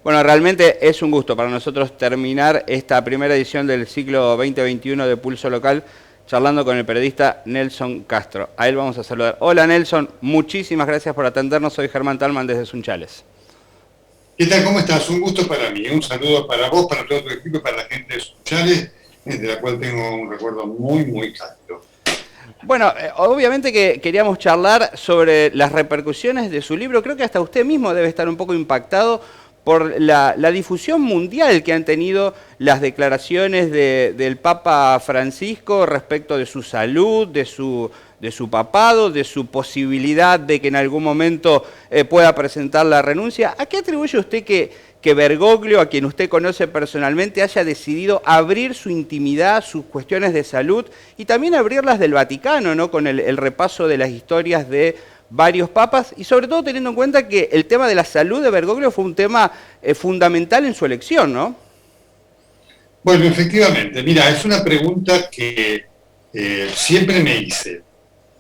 Bueno, realmente es un gusto para nosotros terminar esta primera edición del ciclo 2021 de Pulso Local charlando con el periodista Nelson Castro. A él vamos a saludar. Hola Nelson, muchísimas gracias por atendernos. Soy Germán Talman desde Sunchales. ¿Qué tal? ¿Cómo estás? Un gusto para mí. Un saludo para vos, para todo tu equipo y para la gente de Sunchales, de la cual tengo un recuerdo muy, muy cálido. Bueno, obviamente que queríamos charlar sobre las repercusiones de su libro. Creo que hasta usted mismo debe estar un poco impactado por la difusión mundial que han tenido las declaraciones del Papa Francisco respecto de su salud, de su papado, de su posibilidad de que en algún momento pueda presentar la renuncia. ¿A qué atribuye usted que Bergoglio, a quien usted conoce personalmente, haya decidido abrir su intimidad, sus cuestiones de salud y también abrirlas del Vaticano, ¿no? Con el repaso de las historias de varios papas y sobre todo teniendo en cuenta que el tema de la salud de Bergoglio fue un tema fundamental en su elección, ¿no? Bueno, efectivamente, mira, es una pregunta que siempre me hice.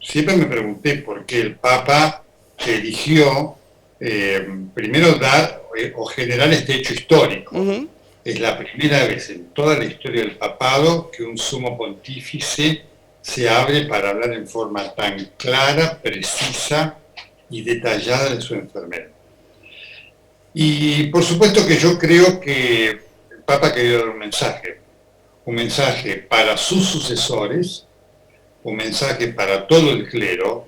Siempre me pregunté por qué el Papa eligió primero dar o generar este hecho histórico. Uh-huh. Es la primera vez en toda la historia del papado que un sumo pontífice se abre para hablar en forma tan clara, precisa y detallada de su enfermedad. Y por supuesto que yo creo que el Papa quería dar un mensaje para sus sucesores, un mensaje para todo el clero,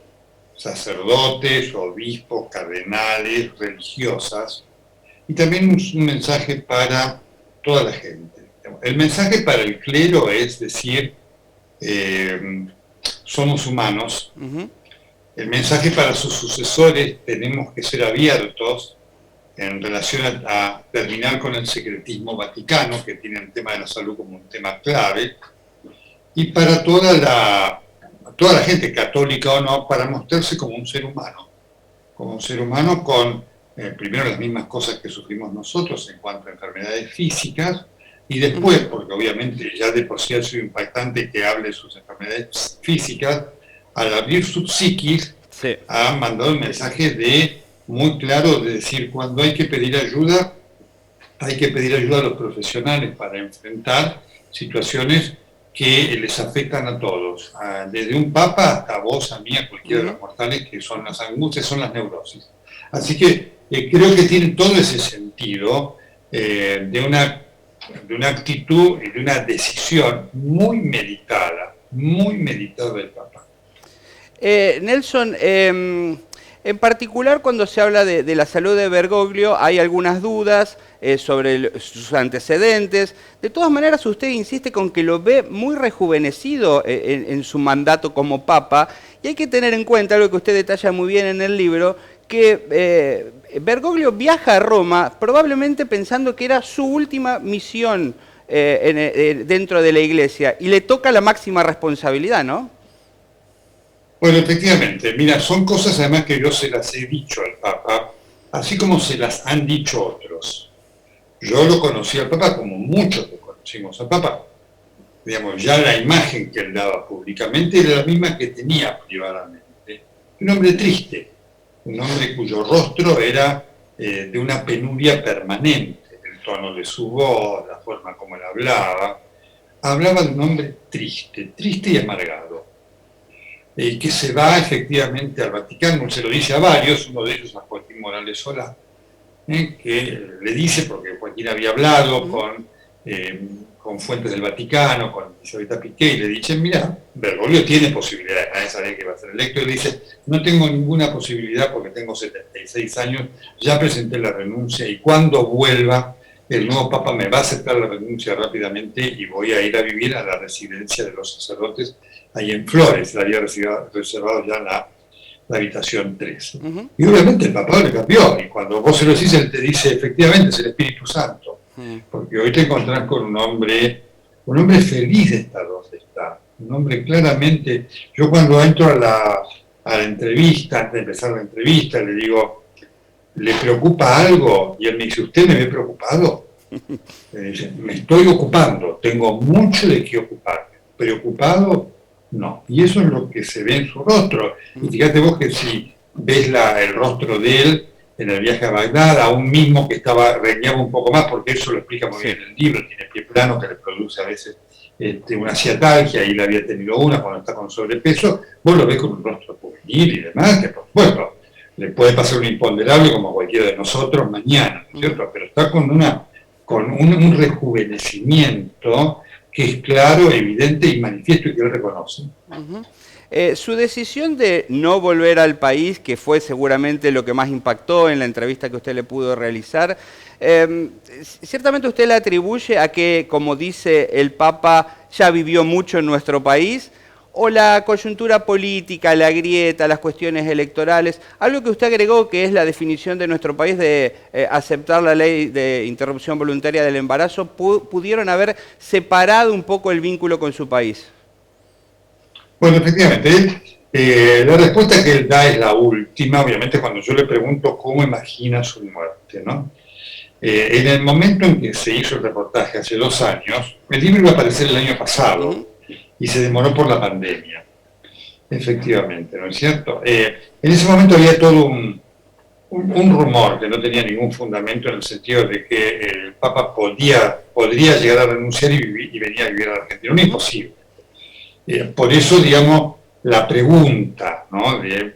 sacerdotes, obispos, cardenales, religiosas, y también un mensaje para toda la gente. El mensaje para el clero es decir, somos humanos. Uh-huh. El mensaje para sus sucesores, tenemos que ser abiertos en relación a terminar con el secretismo vaticano, que tiene el tema de la salud como un tema clave, y para toda la gente, católica o no, para mostrarse como un ser humano con primero las mismas cosas que sufrimos nosotros en cuanto a enfermedades físicas, y después, porque obviamente ya de por sí ha sido impactante que hable de sus enfermedades físicas, al abrir su psiquis, sí, ha mandado un mensaje muy claro de decir, cuando hay que pedir ayuda a los profesionales para enfrentar situaciones que les afectan a todos, desde un papa hasta vos, a mí, a cualquiera de los mortales, que son las angustias, son las neurosis. Así que creo que tiene todo ese sentido de una actitud y de una decisión muy meditada del Papa. Nelson, en particular cuando se habla de la salud de Bergoglio hay algunas dudas sobre sus antecedentes. De todas maneras usted insiste con que lo ve muy rejuvenecido en su mandato como Papa, y hay que tener en cuenta algo que usted detalla muy bien en el libro, que Bergoglio viaja a Roma probablemente pensando que era su última misión dentro de la Iglesia, y le toca la máxima responsabilidad, ¿no? Bueno, efectivamente, mira, son cosas además que yo se las he dicho al Papa, así como se las han dicho otros. Yo lo conocí al Papa como muchos lo conocimos al Papa. Digamos, ya la imagen que él daba públicamente era la misma que tenía privadamente. Un hombre triste, un hombre cuyo rostro era de una penuria permanente, el tono de su voz, la forma como él hablaba de un hombre triste y amargado, que se va efectivamente al Vaticano, se lo dice a varios, uno de ellos a Joaquín Morales Solá, que le dice, porque Joaquín había hablado con fuentes del Vaticano, con Elisabetta Piqué, y le dicen, mira, Bergoglio tiene posibilidades, nadie sabía que iba a ser electo, y le dice, no tengo ninguna posibilidad porque tengo 76 años, ya presenté la renuncia, y cuando vuelva, el nuevo Papa me va a aceptar la renuncia rápidamente y voy a ir a vivir a la residencia de los sacerdotes ahí en Flores, le había reservado ya la habitación 3. Uh-huh. Y obviamente el Papa le cambió, y cuando vos se lo decís, él te dice, efectivamente, es el Espíritu Santo. Porque hoy te encontrás con un hombre feliz de estar donde está, un hombre claramente. Yo cuando entro a la entrevista, antes de empezar la entrevista, le digo, ¿le preocupa algo? Y él me dice, ¿usted me ve preocupado? Me dice, me estoy ocupando, tengo mucho de qué ocuparme. Preocupado, no. Y eso es lo que se ve en su rostro. Y fíjate vos que si ves el rostro de él en el viaje a Bagdad, aún mismo que reñaba un poco más, porque eso lo explica muy bien el libro, tiene pie plano que le produce a veces una ciatalgia, y le había tenido una cuando está con sobrepeso, vos lo ves con un rostro juvenil y demás, que por supuesto le puede pasar un imponderable como a cualquiera de nosotros mañana, ¿no es cierto? Pero está con un rejuvenecimiento que es claro, evidente y manifiesto, y que él reconoce. Su decisión de no volver al país, que fue seguramente lo que más impactó en la entrevista que usted le pudo realizar, ciertamente usted la atribuye a que, como dice el Papa, ya vivió mucho en nuestro país, o la coyuntura política, la grieta, las cuestiones electorales, algo que usted agregó que es la definición de nuestro país de aceptar la ley de interrupción voluntaria del embarazo, pudieron haber separado un poco el vínculo con su país. Bueno, efectivamente, la respuesta que él da es la última, obviamente, cuando yo le pregunto cómo imagina su muerte, ¿no? En el momento en que se hizo el reportaje, hace 2 años, el libro iba a aparecer el año pasado, y se demoró por la pandemia, efectivamente, ¿no es cierto? En ese momento había todo un rumor que no tenía ningún fundamento, en el sentido de que el Papa podría llegar a renunciar y venir a vivir a la Argentina. No es imposible. Por eso, digamos, la pregunta, ¿no?, de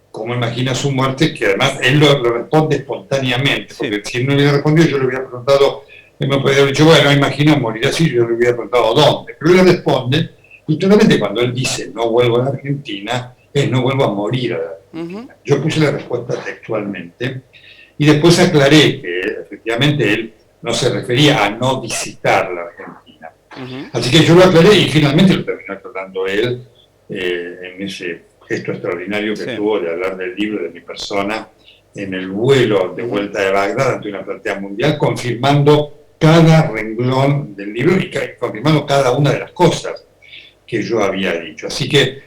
cómo imagina su muerte, que además él lo responde espontáneamente, porque si él no hubiera respondido, yo le hubiera preguntado, él me podría haber dicho, bueno, imagino morir así, yo le hubiera preguntado dónde, pero él responde, y claramente cuando él dice no vuelvo a la Argentina, es no vuelvo a morir a la Argentina. Yo puse la respuesta textualmente, y después aclaré que efectivamente él no se refería a no visitar la Argentina. Así que yo lo aclaré, y finalmente lo terminó aclarando él, en ese gesto extraordinario que tuvo de hablar del libro, de mi persona, en el vuelo de vuelta de Bagdad ante una platea mundial, confirmando cada renglón del libro y confirmando cada una de las cosas que yo había dicho. Así que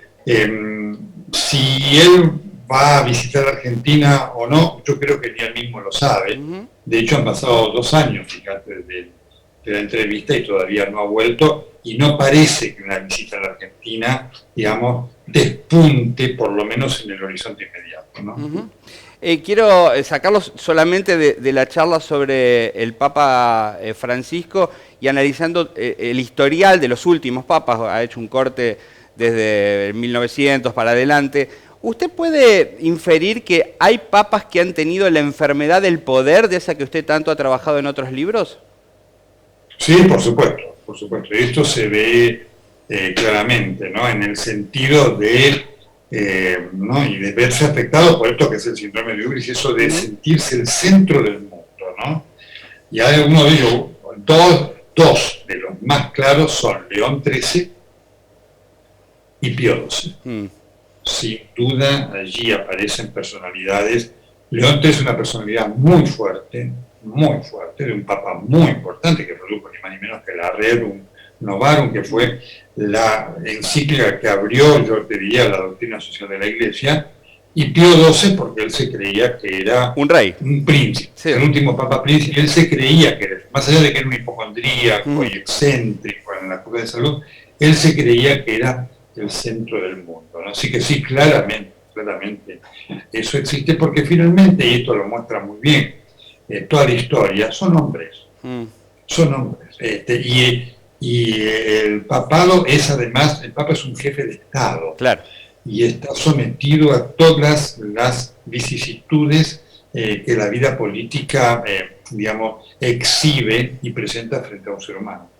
si él va a visitar Argentina o no, yo creo que ni él mismo lo sabe. De hecho, han pasado 2 años, fíjate, de la entrevista, y todavía no ha vuelto, y no parece que una visita a la Argentina, digamos, despunte, por lo menos en el horizonte inmediato, ¿no? Quiero sacarlo solamente de la charla sobre el Papa Francisco, y analizando el historial de los últimos papas. Ha hecho un corte desde 1900 para adelante. ¿Usted puede inferir que hay papas que han tenido la enfermedad del poder, de esa que usted tanto ha trabajado en otros libros? Sí, por supuesto, por supuesto. Y esto se ve claramente, ¿no?, en el sentido de ¿no?, y de verse afectado por esto que es el síndrome de Ubris, eso de sentirse el centro del mundo, ¿no? Y hay uno de ellos, dos de los más claros son León XIII y Pío XII. Sin duda, allí aparecen personalidades. León XIII es una personalidad muy fuerte, de un papa muy importante, que produjo ni más ni menos que la Rerum Novarum, que fue la encíclica que abrió, yo te diría, la doctrina social de la Iglesia, y Pío XII porque él se creía que era un rey, un príncipe, el último papa príncipe. Él se creía que era, más allá de que era un hipocondríaco y excéntrico en la cura de salud, él se creía que era el centro del mundo, ¿no? Así que sí, claramente eso existe, porque finalmente, y esto lo muestra muy bien toda la historia, son hombres, y el papado es además, el papa es un jefe de Estado, y está sometido a todas las vicisitudes que la vida política, digamos, exhibe y presenta frente a un ser humano.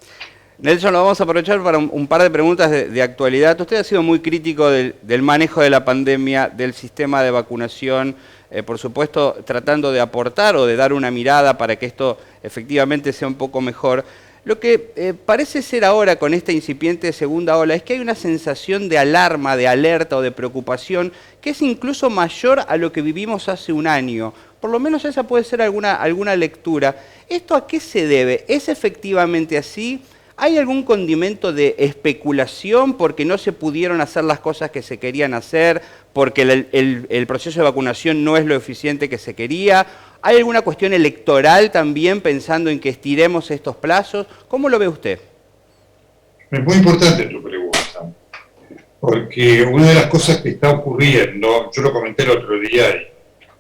Nelson, lo vamos a aprovechar para un par de preguntas de actualidad. Usted ha sido muy crítico del manejo de la pandemia, del sistema de vacunación, por supuesto tratando de aportar o de dar una mirada para que esto efectivamente sea un poco mejor. Lo que parece ser ahora con esta incipiente segunda ola es que hay una sensación de alarma, de alerta o de preocupación que es incluso mayor a lo que vivimos hace un año. Por lo menos esa puede ser alguna lectura. ¿Esto a qué se debe? ¿Es efectivamente así? ¿Hay algún condimento de especulación porque no se pudieron hacer las cosas que se querían hacer, porque el proceso de vacunación no es lo eficiente que se quería? ¿Hay alguna cuestión electoral también pensando en que estiremos estos plazos? ¿Cómo lo ve usted? Es muy importante tu pregunta. porque una de las cosas que está ocurriendo, yo lo comenté el otro día y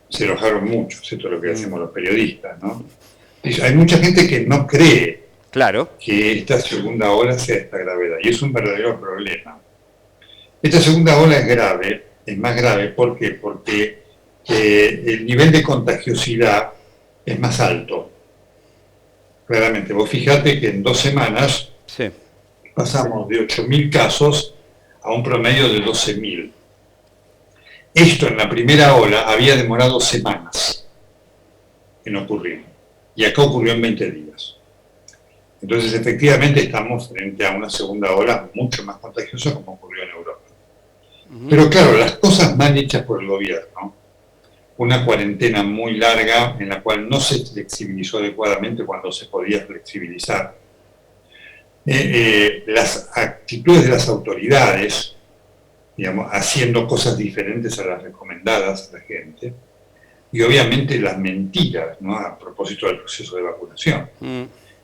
se enojaron mucho, esto es lo que hacemos los periodistas, ¿no? Hay mucha gente que no cree Claro. que esta segunda ola sea esta gravedad, y es un verdadero problema. Esta segunda ola es grave, es más grave, ¿por qué? Porque el nivel de contagiosidad es más alto. Claramente, vos fijate que en 2 semanas Sí. pasamos de 8.000 casos a un promedio de 12.000. Esto en la primera ola había demorado semanas en ocurrir, y acá ocurrió en 20 días. Entonces, efectivamente, estamos frente a una segunda ola mucho más contagiosa como ocurrió en Europa. Pero claro, las cosas mal hechas por el gobierno, una cuarentena muy larga en la cual no se flexibilizó adecuadamente cuando se podía flexibilizar, las actitudes de las autoridades, digamos, haciendo cosas diferentes a las recomendadas a la gente, y obviamente las mentiras, ¿no?, a propósito del proceso de vacunación.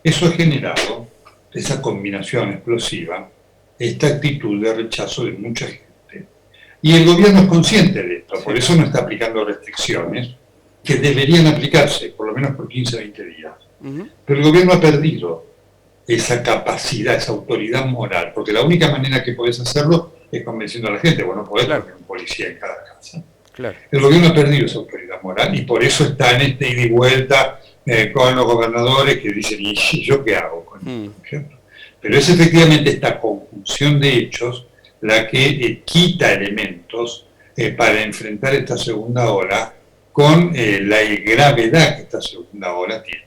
Eso ha generado esa combinación explosiva, esta actitud de rechazo de mucha gente. Y el gobierno es consciente de esto, por eso no está aplicando restricciones que deberían aplicarse, por lo menos por 15 o 20 días. Pero el gobierno ha perdido esa capacidad, esa autoridad moral, porque la única manera que podés hacerlo es convenciendo a la gente. Bueno, podés poner un policía en cada casa. Claro. El gobierno ha perdido esa autoridad moral y por eso está en este ida y vuelta con los gobernadores que dicen, ¿y yo qué hago con esto? ¿Por ejemplo? Pero es efectivamente esta conjunción de hechos la que quita elementos para enfrentar esta segunda ola con la gravedad que esta segunda ola tiene.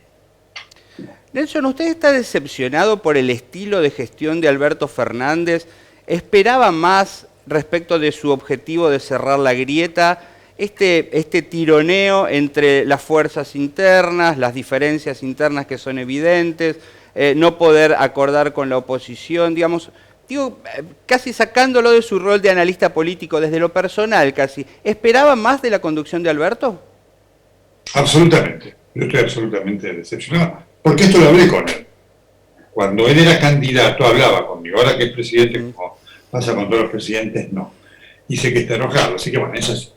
Nelson, ¿usted está decepcionado por el estilo de gestión de Alberto Fernández? ¿Esperaba más respecto de su objetivo de cerrar la grieta? Este tironeo entre las fuerzas internas, las diferencias internas que son evidentes, no poder acordar con la oposición, digamos, digo, casi sacándolo de su rol de analista político, desde lo personal casi, ¿esperaba más de la conducción de Alberto? Absolutamente, yo estoy absolutamente decepcionado, porque esto lo hablé con él. Cuando él era candidato hablaba conmigo, ahora que es presidente, como pasa con todos los presidentes, no. Y sé que está enojado, así que bueno, eso es.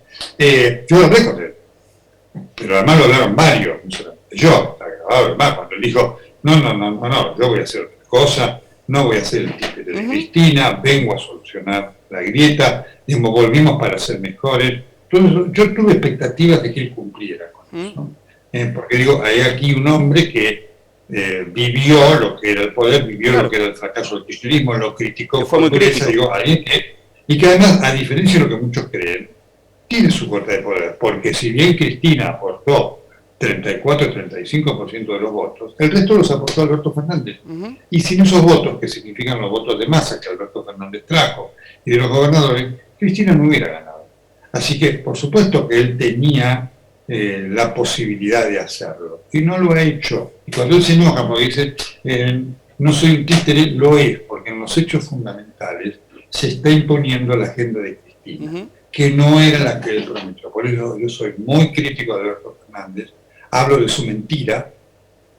Yo lo hablé con él, pero además lo hablaron varios, yo, está grabado además, cuando él dijo, no, yo voy a hacer otra cosa, no voy a hacer el títere de Cristina, vengo a solucionar la grieta, digamos, volvimos para ser mejores. Entonces, yo tuve expectativas de que él cumpliera con eso, porque digo, hay aquí un hombre que vivió lo que era el poder, vivió lo que era el fracaso del kirchnerismo, lo criticó con dureza, digo, alguien que, y que además, a diferencia de lo que muchos creen, tiene su cuota de poder, porque si bien Cristina aportó 34-35% de los votos, el resto los aportó Alberto Fernández. Y sin esos votos, que significan los votos de masa que Alberto Fernández trajo, y de los gobernadores, Cristina no hubiera ganado. Así que, por supuesto que él tenía la posibilidad de hacerlo, y no lo ha hecho. Y cuando él se enoja, porque dice, no soy un títere, lo es, porque en los hechos fundamentales se está imponiendo la agenda de Cristina, que no era la que él prometió. Por eso yo soy muy crítico de Alberto Fernández, hablo de su mentira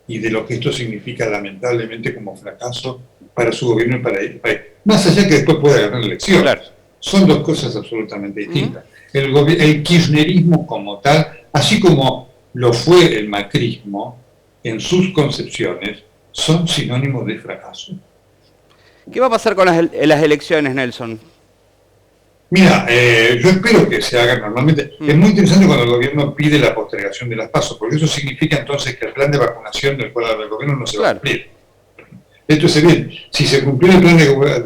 y de lo que esto significa lamentablemente como fracaso para su gobierno y para el país. Más allá que después pueda ganar elecciones. Claro. Son dos cosas absolutamente distintas. El kirchnerismo como tal, así como lo fue el macrismo, en sus concepciones, son sinónimos de fracaso. ¿Qué va a pasar con las elecciones, Nelson? Mira, yo espero que se haga normalmente. Es muy interesante cuando el gobierno pide la postergación de las PASO, porque eso significa entonces que el plan de vacunación del cual habla el gobierno no se va a cumplir. Esto es evidente. Si se cumpliera el plan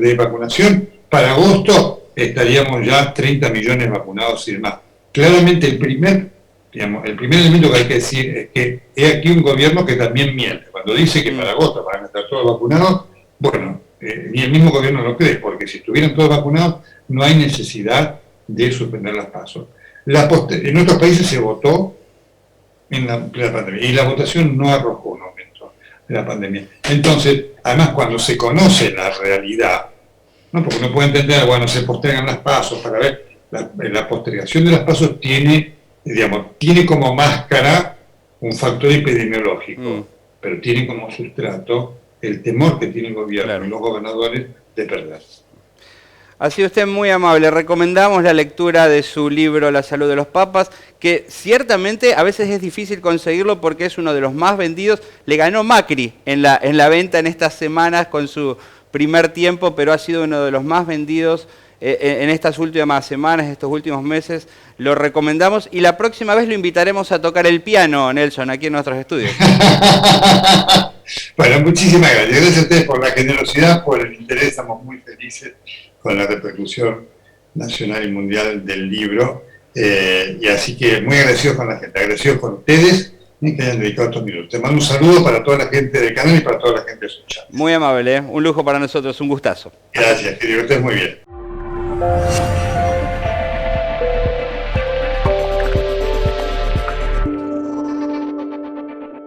de vacunación, para agosto estaríamos ya 30 millones vacunados y demás. Claramente el primer elemento que hay que decir es que hay aquí un gobierno que también miente. Cuando dice que para agosto van a estar todos vacunados, bueno, ni el mismo gobierno lo cree, porque si estuvieran todos vacunados, no hay necesidad de suspender las PASO. En otros países se votó en la pandemia, y la votación no arrojó un aumento de la pandemia. Entonces, además, cuando se conoce la realidad, ¿no? Porque uno puede entender, bueno, se postergan las PASO para ver, la postergación de las PASO tiene como máscara un factor epidemiológico, pero tiene como sustrato el temor que tiene el gobierno y los gobernadores de perder. Ha sido usted muy amable. Recomendamos la lectura de su libro La salud de los papas, que ciertamente a veces es difícil conseguirlo porque es uno de los más vendidos. Le ganó Macri en la venta en estas semanas con su primer tiempo, pero ha sido uno de los más vendidos en estas últimas semanas, estos últimos meses. Lo recomendamos y la próxima vez lo invitaremos a tocar el piano, Nelson, aquí en nuestros estudios. Bueno, muchísimas gracias. Gracias a ustedes por la generosidad, por el interés. Estamos muy felices con la repercusión nacional y mundial del libro. Y así que muy agradecidos con la gente, agradecidos con ustedes y que hayan dedicado estos minutos. Te mando un saludo para toda la gente del canal y para toda la gente de su chat. Muy amable, un lujo para nosotros, un gustazo. Gracias, querido, que estés muy bien.